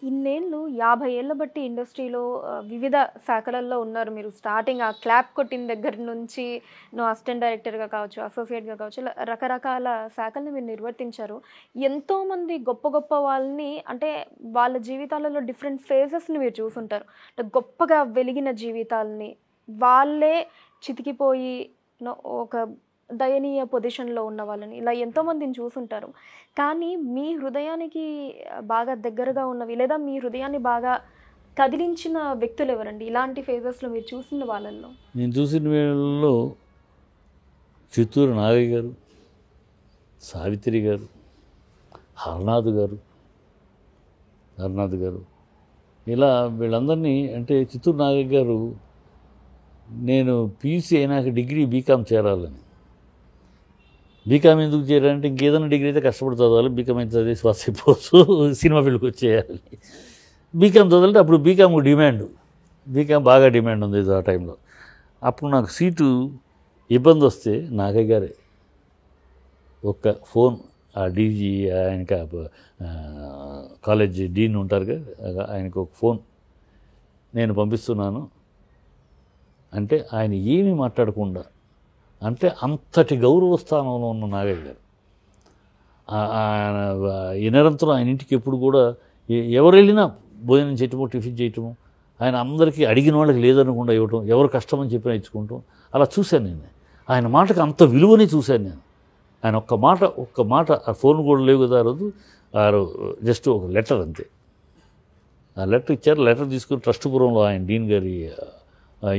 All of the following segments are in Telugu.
ఇన్నేళ్ళు 50 ఏళ్ల బట్టి ఇండస్ట్రీలో వివిధ శాఖలలో ఉన్నారు మీరు. స్టార్టింగ్ ఆ క్లాప్ కొట్టిన దగ్గర నుంచి అసిస్టెంట్ డైరెక్టర్‌గా కావచ్చు, అసోసియేట్‌గా కావచ్చు, ఇలా రకరకాల శాఖల్ని మీరు నిర్వర్తించారు. ఎంతోమంది గొప్ప గొప్ప వాళ్ళని అంటే వాళ్ళ జీవితాలలో డిఫరెంట్ ఫేజెస్‌ని మీరు చూసుంటారు. అంటే గొప్పగా వెలిగిన జీవితాల్ని, వాళ్ళే చితికిపోయి ఒక దయనీయ పొజిషన్‌లో ఉన్న వాళ్ళని ఇలా ఎంతోమందిని చూసుంటారు. కానీ మీ హృదయానికి బాగా దగ్గరగా ఉన్నవి లేదా మీ హృదయాన్ని బాగా కదిలించిన వ్యక్తులెవరండి? ఇలాంటి ఫేజెస్‌లో మీరు చూసిన వాళ్ళల్లో? నేను చూసిన వీళ్ళలో చిత్తూరు నాగయ్య గారు, సావిత్రి గారు, హరనాథ్ గారు, ఇలా వీళ్ళందరినీ అంటే చిత్తూరు నాగయ్య గారు నేను పీయూసీ అయినాక డిగ్రీ బీకామ్ చేరాలని. బీకామ్ ఎందుకు చేయాలంటే ఇంకేదైనా డిగ్రీ అయితే కష్టపడి చదవాలి, బీకామ్ అయితే చదివి శ్వాస అయిపోవచ్చు, సినిమా ఫీల్డ్కి వచ్చేయాలి. బీకామ్ చదవాలంటే అప్పుడు బీకామ్ డిమాండ్, బీకామ్ బాగా డిమాండ్ ఉంది ఆ టైంలో. అప్పుడు నాకు సీటు ఇబ్బంది వస్తే నాగయ్య గారే ఒక్క ఫోన్ ఆ డీజీ ఆయనకి కాలేజ్ డీన్ ఉంటారు కదా, ఆయనకు ఒక ఫోన్ నేను పంపిస్తున్నాను అంటే ఆయన ఏమీ మాట్లాడకుండా, అంటే అంతటి గౌరవ స్థానంలో ఉన్న నాగయ్య గారు ఆయన నిరంతరం ఆయన ఇంటికి ఎప్పుడు కూడా ఎవరు వెళ్ళినా భోజనం చేయటము, టిఫిన్ చేయటము, ఆయన అందరికీ అడిగిన వాళ్ళకి లేదనకుండా ఇవ్వటం, ఎవరు కష్టమని చెప్పినా ఇచ్చుకుంటాం, అలా చూశాను నేను. ఆయన మాటకు అంత విలువని చూశాను నేను. ఆయన ఒక్క మాట ఆ ఫోన్ కూడా లేవు కదా ఆ రోజు జస్ట్ ఒక లెటర్ అంతే. ఆ లెటర్ ఇచ్చారు. లెటర్ తీసుకుని ట్రస్ట్పురంలో ఆయన డీన్ గారి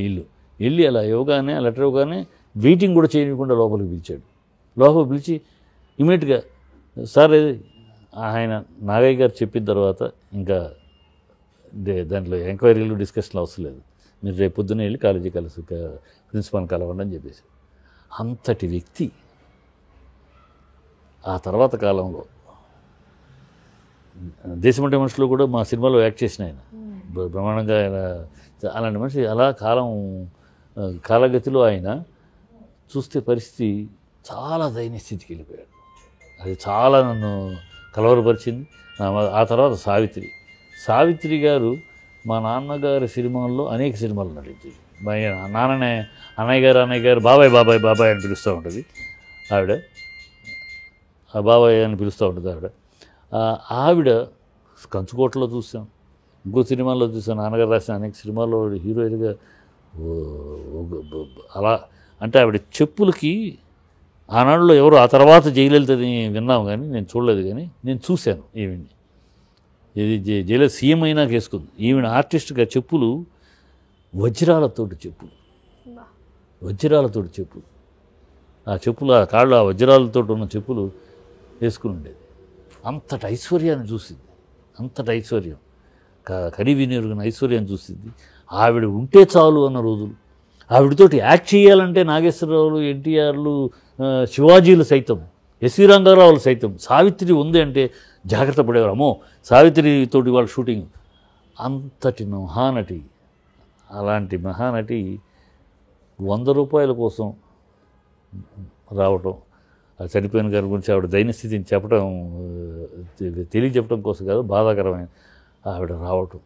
ఇల్లు వెళ్ళి అలా ఇవ్వగానే, ఆ లెటర్ ఇవ్వగానే వెయిటింగ్ కూడా చేయకుండా లోపలికి పిలిచాడు. లోపలికి పిలిచి ఇమీడియట్గా సార్ ఆయన నాగయ్య గారు చెప్పిన తర్వాత ఇంకా దాంట్లో ఎంక్వైరీలు డిస్కషన్లు అవసరం లేదు, మీరు రేపు పొద్దున్నే వెళ్ళి కాలేజీ కలిసి ప్రిన్సిపాల్ని కలవండి అని చెప్పేసి. అంతటి వ్యక్తి ఆ తర్వాత కాలంలో దేశమంటే మనుషులు కూడా మా సినిమాలో యాక్ట్ చేసిన ఆయన బ్రహ్మాండంగా. ఆయన అలాంటి మనిషి అలా కాలగతిలో ఆయన చూస్తే పరిస్థితి చాలా దయనీయ స్థితికి వెళ్ళిపోయాడు. అది చాలా నన్ను కలవరపరిచింది. ఆ తర్వాత సావిత్రి గారు మా నాన్నగారి సినిమాల్లో అనేక సినిమాలు నటించింది. నాన్ననే అన్నయ్య గారు బాబాయ్ అని పిలుస్తూ ఉంటుంది ఆవిడ, బాబాయ్ అని పిలుస్తూ ఉంటుంది ఆవిడ. ఆవిడ కంచుకోటలో చూసాం, ఇంకో సినిమాల్లో చూసాం, నాన్నగారు రాసిన అనేక సినిమాల్లో హీరోయిన్గా అలా. అంటే ఆవిడ చెప్పులకి ఆనాడులో ఎవరు ఆ తర్వాత జయలలితని విన్నాం కానీ నేను చూడలేదు, కానీ నేను చూశాను ఈవిడ్ని. ఇది జయలలిత సీఎం అయినాక వేసుకుంది. ఈవిడ ఆర్టిస్ట్గా చెప్పులు వజ్రాలతోటి చెప్పులు, ఆ చెప్పులు ఆ కాళ్ళు ఆ వజ్రాలతో ఉన్న చెప్పులు వేసుకుని ఉండేది. అంతటి ఐశ్వర్యాన్ని చూసింది, అంతటి ఐశ్వర్యం, కనివినిరుగిన ఐశ్వర్యాన్ని చూసింది. ఆవిడ ఉంటే చాలు అన్న రోజులు. ఆవిడతోటి యాక్ట్ చేయాలంటే నాగేశ్వరరావులు, ఎన్టీఆర్లు, శివాజీలు సైతం, ఎస్వి రంగారావులు సైతం సావిత్రి ఉంది అంటే జాగ్రత్త పడేవారు. అమ్మో సావిత్రితోటి వాళ్ళ షూటింగ్. అంతటి మహానటి, అలాంటి మహానటి 100 రూపాయల కోసం రావటం, చనిపోయిన గారి గురించి ఆవిడ దైన్యస్థితిని చెప్పడం, తెలియజెప్పడం కోసం కాదు, బాధాకరమైన ఆవిడ రావటం.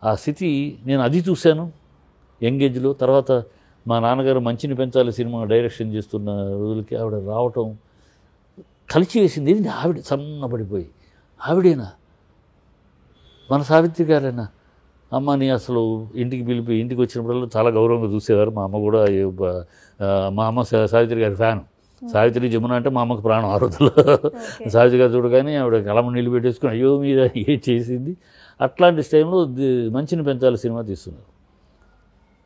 ఆ స్థితి నేను అది చూశాను యంగేజ్లో. తర్వాత మా నాన్నగారు మంచిని పెంచాలి సినిమా డైరెక్షన్ చేస్తున్న రోజులకి ఆవిడ రావటం కలిసి వేసింది. ఏంటి ఆవిడ సన్నబడిపోయి, ఆవిడేనా మన సావిత్రి గారేనా? అమ్మని అసలు ఇంటికి వచ్చినప్పుడల్లా చాలా గౌరవంగా చూసేవారు. మా అమ్మ కూడా, మా అమ్మ సావిత్రి గారి ఫ్యాన్. సావిత్రి జమున అంటే మా అమ్మకు ప్రాణం. ఆ రోజుల్లో సావిత్రి గారు చూడగానే ఆవిడ కలమ నీళ్ళు పెట్టేసుకుని అయ్యో మీద ఏ చేసింది. అట్లాంటి టైంలో మంచిని పెంచాలి సినిమా తీస్తున్నారు.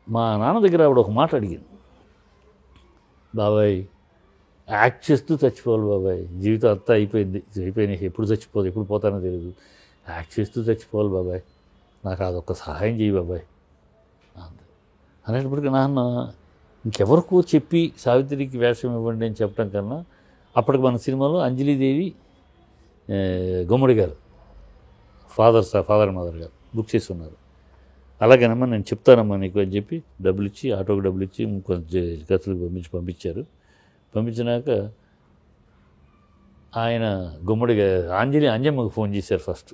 మా నాన్న దగ్గర ఆవిడ ఒక మాట అడిగింది, బాబాయ్ యాక్ట్ చేస్తూ చచ్చిపోవాలి బాబాయ్, జీవితం అంతా అయిపోయినాయి, ఎప్పుడు చచ్చిపోదు, ఎప్పుడు పోతానో తెలియదు, యాక్ట్ చేస్తూ చచ్చిపోవాలి బాబాయ్, నాకు అదొక్క సహాయం చేయి బాబాయ్ అనేటప్పటికీ నాన్న ఇంకెవరికో చెప్పి సావిత్రికి వేషం ఇవ్వండి అని చెప్పడం కన్నా, అప్పటికి మన సినిమాలో అంజలీదేవి, గుమ్మడి గారు ఫాదర్ అండ్ మదర్ గారు బుక్ చేసి ఉన్నారు. అలాగేనమ్మా నేను చెప్తానమ్మా నీకు అని చెప్పి డబ్బులు ఇచ్చి, ఆటోకి డబ్బులు ఇచ్చి కొంచెం ఖర్చులకు పంపించారు. పంపించినాక ఆయన గుమ్మడిగా అంజమ్మకు ఫోన్ చేశారు ఫస్ట్.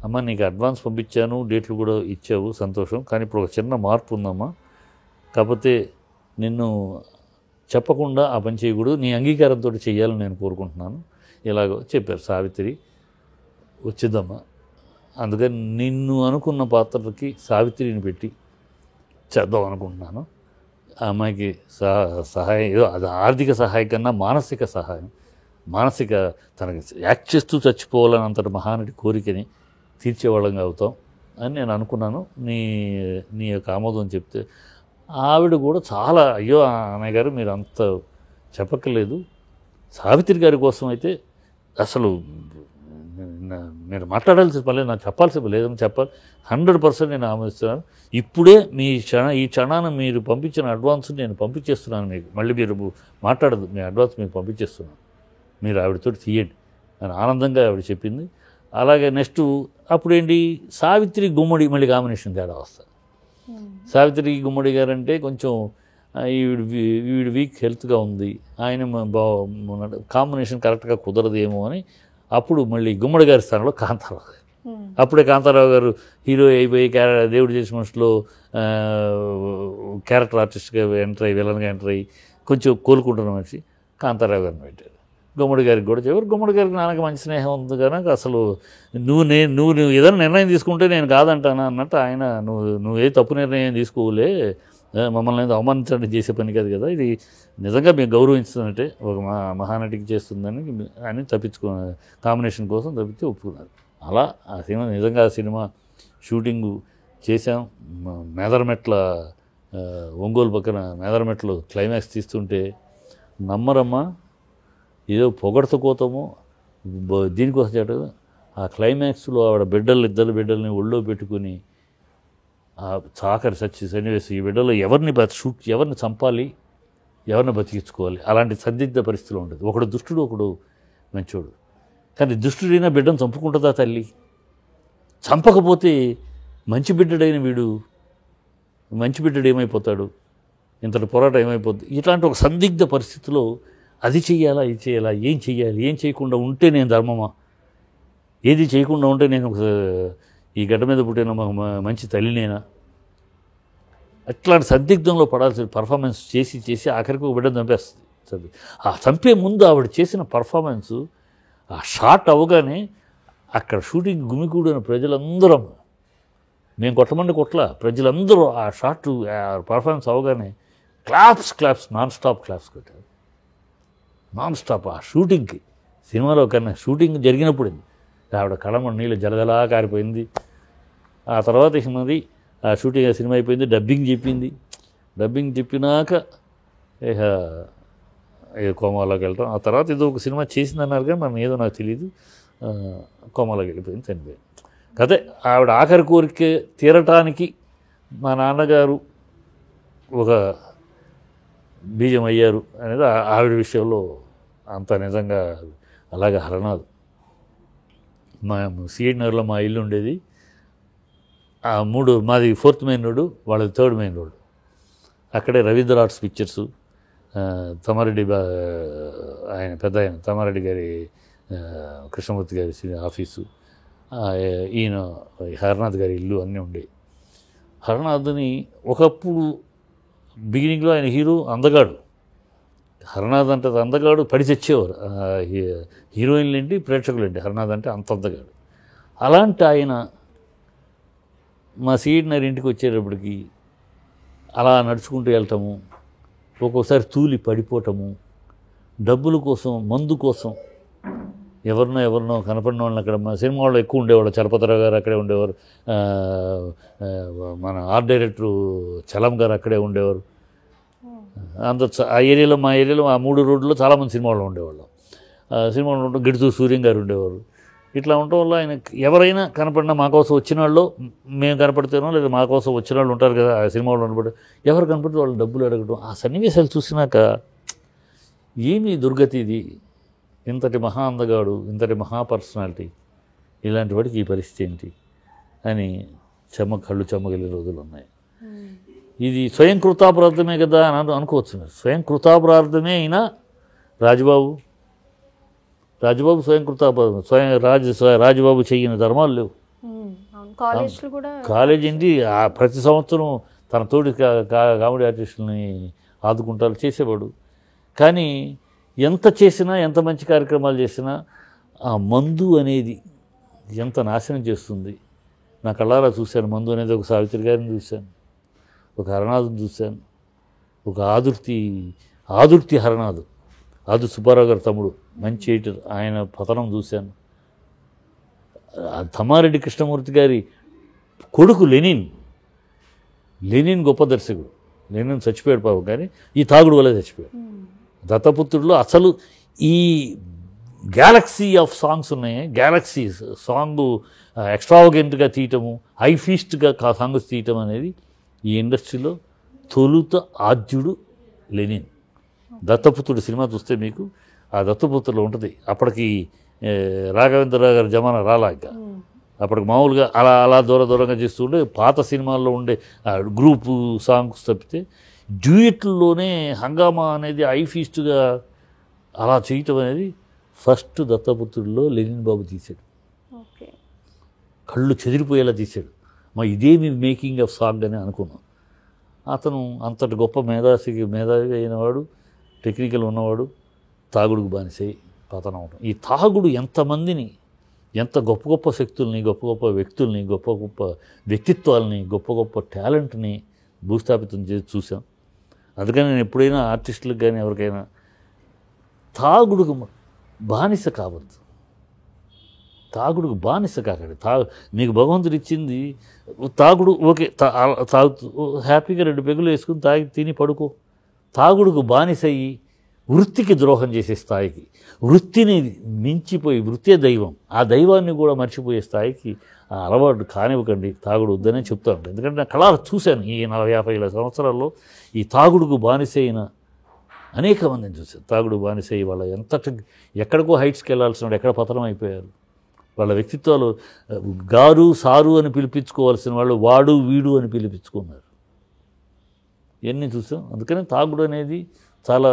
అమ్మ నీకు అడ్వాన్స్ పంపించాను, డేట్లు కూడా ఇచ్చావు, సంతోషం, కానీ ఇప్పుడు ఒక చిన్న మార్పు ఉందమ్మా, కాకపోతే నిన్ను చెప్పకుండా ఆ పని చేయకూడదు, నీ అంగీకారంతో చేయాలని నేను కోరుకుంటున్నాను, ఇలాగో చెప్పారు. సావిత్రి వచ్చిద్దమ్మా, అందుకని నిన్ను అనుకున్న పాత్రకి సావిత్రిని పెట్టి చేద్దాం అనుకుంటున్నాను. ఆ అమ్మాయికి సహాయం, ఏదో అది ఆర్థిక సహాయం కన్నా మానసిక సహాయం, మానసిక తనకి యాక్ట్ చేస్తూ చచ్చిపోవాలని అంతటి మహానటి కోరికని తీర్చేవాళ్ళంగా అవుతాం అని నేను అనుకున్నాను. నీ యొక్క ఆమోదం చెప్తే ఆవిడ కూడా చాలా, అయ్యో అన్నయ్య గారు మీరు అంత చెప్పక్కర్లేదు, సావిత్రి గారి కోసం అయితే అసలు మీరు మాట్లాడాల్సిన పని లేదు, నాకు చెప్పాల్సిన పని లేదని చెప్పాలి, 100% నేను ఆమోదిస్తున్నాను. ఇప్పుడే ఈ క్షణాన్ని మీరు పంపించిన అడ్వాన్స్ నేను పంపించేస్తున్నాను మీకు, మళ్ళీ మీరు మాట్లాడదు, మీ అడ్వాన్స్ మీకు పంపించేస్తున్నాను, మీరు ఆవిడతో తీయండి అని ఆనందంగా ఆవిడ చెప్పింది. అలాగే నెక్స్ట్ అప్పుడేంటి, సావిత్రి గుమ్మడి మళ్ళీ కాంబినేషన్ తేడా వస్తుంది. సావిత్రి గుమ్మడి గారు అంటే కొంచెం ఈవిడ వీక్ హెల్త్గా ఉంది, ఆయన కాంబినేషన్ కరెక్ట్గా కుదరదేమో అని అప్పుడు మళ్ళీ గుమ్మడి గారి స్థానంలో కాంతారావు గారు, అప్పుడే కాంతారావు గారు హీరో అయిపోయి దేవుడు చేసిన మనుషులో క్యారెక్టర్ ఆర్టిస్ట్గా ఎంటర్ అయ్యి, విలన్గా ఎంటర్ అయ్యి కొంచెం కోలుకుంటున్న మనిషి కాంతారావు గారిని పెట్టారు. గుమ్మడి గారికి కూడా చెప్పారు. గుమ్మడి గారికి నాన్నకి మంచి స్నేహం ఉంది కనుక అసలు నువ్వు ఏదైనా నిర్ణయం తీసుకుంటే నేను కాదంటాను అన్నట్టు ఆయన, నువ్వే తప్పు నిర్ణయం తీసుకోలే, మమ్మల్ని అవమానించడానికి చేసే పని కాదు కదా, ఇది నిజంగా మేము గౌరవించుతున్నట్టే ఒక మహానటికి చేస్తుందని అని కాంబినేషన్ కోసం తప్పితే ఒప్పుకున్నారు. అలా ఆ సినిమా నిజంగా ఆ సినిమా షూటింగు చేశాం. మేదరమెట్ల ఒంగోలు పక్కన మేదరమెట్లు క్లైమాక్స్ తీస్తుంటే నమ్మరమ్మా, ఏదో పొగడతకోతామో దీనికోసం చేయట, ఆ క్లైమాక్స్లో ఆవిడ ఇద్దరు బిడ్డల్ని ఒళ్ళో పెట్టుకుని ఆ చాకరి సన్నివేశం, ఈ బిడ్డలో ఎవరిని చంపాలి, ఎవరిని బతికించుకోవాలి, అలాంటి సందిగ్ధ పరిస్థితిలో ఉండదు. ఒకడు దుష్టుడు, ఒకడు మంచోడు. కానీ దుష్టుడైనా బిడ్డను చంపుకుంటుందా తల్లి? చంపకపోతే మంచి బిడ్డడు ఏమైపోతాడు, ఇంతటి పోరాటం ఏమైపోద్ది? ఇట్లాంటి ఒక సందిగ్ధ పరిస్థితిలో అది చెయ్యాలా, ఇది చేయాలా, ఏం చెయ్యాలి, ఏం చేయకుండా ఉంటే నేను ధర్మమా, ఏది చేయకుండా ఉంటే నేను ఈ గడ్డ మీద పుట్టిన మంచి తల్లినేనా, అట్లాంటి సందిగ్ధంలో పడాల్సిన పర్ఫార్మెన్స్ చేసి ఆఖరికి ఒక బిడ్డను చంపేస్తుంది. ఆ చంపే ముందు ఆవిడ చేసిన పర్ఫార్మెన్సు, ఆ షాట్ అవగానే అక్కడ షూటింగ్ గుమికూడిన ప్రజలందరం, మేము కొట్టలా, ప్రజలందరూ ఆ షాట్ పర్ఫార్మెన్స్ అవగానే క్లాప్స్ నాన్ స్టాప్ క్లాప్స్ కొట్టారు, నాన్ స్టాప్. ఆ షూటింగ్కి సినిమాలో కన్నా షూటింగ్ జరిగినప్పుడు ఆవిడ కళమ నీళ్ళు జలజలా కారిపోయింది. ఆ తర్వాత మరి ఆ షూటింగ్ సినిమా అయిపోయింది, డబ్బింగ్ చెప్పినాక ఇక కోమాలోకి వెళ్తాం. ఆ తర్వాత ఏదో ఒక సినిమా చేసిందన్నారు కానీ మనం ఏదో నాకు తెలియదు, కోమాలోకి వెళ్ళిపోయింది, చనిపోయింది. కదే ఆవిడ ఆఖరి కోరిక తీరటానికి మా నాన్నగారు ఒక బీజం అయ్యారు అనేది ఆవిడ విషయంలో అంత నిజంగా. అలాగే హరనాథ్, మా సిఐడి నగర్లో మా ఇల్లు ఉండేది, ఆ మాది 4th మెయిన్ రోడ్డు, వాళ్ళది 3rd మెయిన్ రోడ్డు. అక్కడే రవీంద్ర ఆర్ట్స్ పిక్చర్సు, తమ్మారెడ్డి ఆయన పెద్ద ఆయన తమ్మారెడ్డి గారి కృష్ణమూర్తి గారి ఆఫీసు, ఈయన హరనాథ్ గారి ఇల్లు అన్నీ ఉండేవి. హరనాథ్ని ఒకప్పుడు బిగినింగ్లో ఆయన హీరో అందగాడు, హరనాథ్ అంటే అందగాడు, పడి తెచ్చేవారు హీరోయిన్లు ఏంటి ప్రేక్షకులు ఏంటి, హరనాథ్ అంటే అంత అందగాడు. అలాంటి ఆయన మా సీనియర్ ఇంటికి వచ్చేటప్పటికి అలా నడుచుకుంటూ వెళ్తాము, ఒక్కోసారి తూలి పడిపోవటము, డబ్బుల కోసం, మందు కోసం ఎవరినో కనపడిన వాళ్ళని అక్కడ మా సినిమా వాళ్ళు ఎక్కువ ఉండేవాళ్ళు. చలపతిరావు గారు అక్కడే ఉండేవారు, మన ఆర్ట్ డైరెక్టరు చలం గారు అక్కడే ఉండేవారు. మా ఏరియాలో ఆ 3 రోడ్లలో చాలామంది సినిమా వాళ్ళు ఉండేవాళ్ళం. సినిమా వాళ్ళు ఉండడం గిడుతూ సూర్యం గారు ఉండేవారు. ఇట్లా ఉండటం వల్ల ఆయన ఎవరైనా కనపడినా మా కోసం వచ్చిన వాళ్ళు, మేము కనపడితేనో లేదా మా కోసం వచ్చిన వాళ్ళు ఉంటారు కదా ఆ సినిమా వాళ్ళు కనపడి, ఎవరు కనపడితే వాళ్ళు డబ్బులు అడగడం, ఆ సన్నివేశాలు చూసినాక ఏమి దుర్గతి ఇది, ఇంతటి మహా అందగాడు, ఇంతటి మహా పర్సనాలిటీ, ఇలాంటి వాడికి ఈ పరిస్థితి ఏంటి అని కళ్ళు చెమ్మగలిగే రోజులు ఉన్నాయి. ఇది స్వయం కృతాపరాధమే కదా అని అనుకోవచ్చు. స్వయం కృతాపరాధమే అయినా రాజుబాబు స్వయం కృతాపరాధం, రాజుబాబు చేయని ధర్మాలు లేవు. కాలేజ్లో కూడా కాలేజ్ ఏంటి ప్రతి సంవత్సరం తన తోటి కామెడీ ఆర్టిస్టులని ఆదుకుంటారు చేసేవాడు. కానీ ఎంత చేసినా ఎంత మంచి కార్యక్రమాలు చేసినా ఆ మందు అనేది ఎంత నాశనం చేస్తుంది. నా కళ్ళారా చూశాను. మందు అనేది ఒక సావిత్రి గారిని చూశాను, ఒక హరనాథుని చూశాను, ఒక ఆదుర్తి హరనాథు, ఆదు సుబ్బారావు గారి తమ్ముడు, మంచి ఎడిటర్, ఆయన పతనం చూశాను. తమ్మారెడ్డి కృష్ణమూర్తి గారి కొడుకు లెనిన్ గొప్ప దర్శకుడు. లెనిన్ చచ్చిపోయాడు పాపం, కానీ ఈ తాగుడు వల్ల చచ్చిపోయాడు. దత్తపుత్రుడిలో అసలు ఈ గ్యాలక్సీ ఆఫ్ సాంగ్స్ ఉన్నాయి. గ్యాలక్సీ సాంగ్ ఎక్స్ట్రావగెంట్గా తీయటము, హై ఫీస్ట్గా సాంగ్స్ తీయటం అనేది ఈ ఇండస్ట్రీలో తొలుత ఆద్యుడు లెనిన్. దత్తపుత్రుడు సినిమా చూస్తే మీకు ఆ దత్తపుత్రులో ఉంటుంది. అప్పటికి రాఘవేంద్రరావు గారి జమానా రాలాక అప్పటికి మామూలుగా అలా దూరంగా చేస్తుండే పాత సినిమాల్లో ఉండే గ్రూపు సాంగ్స్ తప్పితే డ్యూయట్లలోనే హంగామా అనేది హై ఫీస్ట్గా అలా చేయటం అనేది ఫస్ట్ దత్తపుత్రుడిలో లెనిన్ బాబు తీశాడు. కళ్ళు చెదిరిపోయేలా తీశాడు. ఇదేమి మేకింగ్ ఆఫ్ సాంగ్ అని అనుకున్నాం. అతను అంతటి గొప్ప మేధావి అయినవాడు, టెక్నికల్ ఉన్నవాడు, తాగుడుకు బానిసై పతనం అవడం. ఈ తాగుడు ఎంతమందిని, ఎంత గొప్ప గొప్ప శక్తుల్ని, గొప్ప గొప్ప వ్యక్తుల్ని, గొప్ప గొప్ప వ్యక్తిత్వాలని, గొప్ప గొప్ప టాలెంట్ని భూస్థాపితం చేసి చూసాం. అందుకని నేను ఎప్పుడైనా ఆర్టిస్టులకు కానీ ఎవరికైనా తాగుడుకు బానిస కావద్దు, తాగుడుకు బానిస కాకండి. మీకు భగవంతుడు ఇచ్చింది తాగుడు, ఓకే, తాగుతూ హ్యాపీగా 2 పెగులు వేసుకుని తాగి తిని పడుకో. తాగుడుకు బానిసయ్యి వృత్తికి ద్రోహం చేసే స్థాయికి, వృత్తిని మించిపోయి, వృత్తే దైవం, ఆ దైవాన్ని కూడా మర్చిపోయే స్థాయికి ఆ అలవాటు కానివ్వకండి. తాగుడు వద్దనే చెప్తా ఉంటాను. ఎందుకంటే నేను కళాలు చూశాను ఈ 40-50 సంవత్సరాల్లో. ఈ తాగుడుకు బానిసైన అనేక మందిని చూశాను. తాగుడు బానిసయ్యి వాళ్ళ ఎక్కడికో హైట్స్కి వెళ్ళాల్సిన వాడు ఎక్కడ పతనం అయిపోయారు. వాళ్ళ వ్యక్తిత్వాలు గారు సారు అని పిలిపించుకోవాల్సిన వాళ్ళు వాడు వీడు అని పిలిపించుకున్నారు. ఇవన్నీ చూసాం. అందుకని తాగుడు అనేది చాలా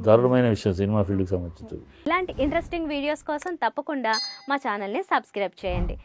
దారుణమైన విషయం సినిమా ఫీల్డ్కి సంబంధించి. ఇలాంటి ఇంట్రెస్టింగ్ వీడియోస్ కోసం తప్పకుండా మా ఛానల్ని సబ్స్క్రైబ్ చేయండి.